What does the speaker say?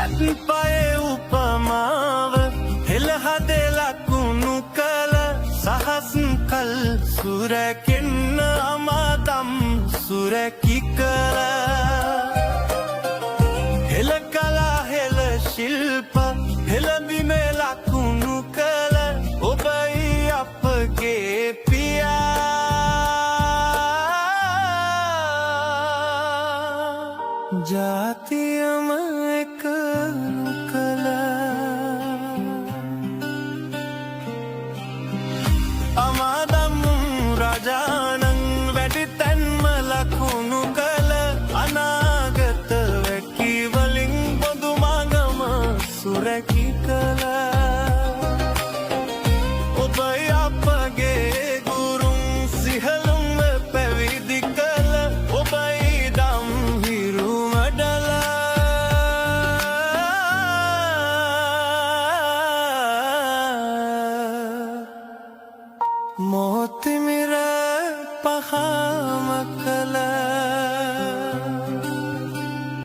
ඇත්පයේ උපමාව හෙළ හදලා කුණු කළ සහස් කල් සුරැකෙන්න අමාදම් සුරැකි කළ හෙළ කලා හෙළ ශිල්ප හෙළබිමේ ලකුණු කළ ඔබයි අපගේ පියා ජාතියම එකනු කළ අමාදම් රජානන් වැඩි තැන්ම ලකුණු කළ අනාගත වැකිවලින් බොදුමාගම සුරැකි කළ ඔබයි අපගේ ගුරුන් සිහළුම් පැවිදි කළ ඔබයි දම් හිරු මඩලා මොහොතිමිර පහම කළ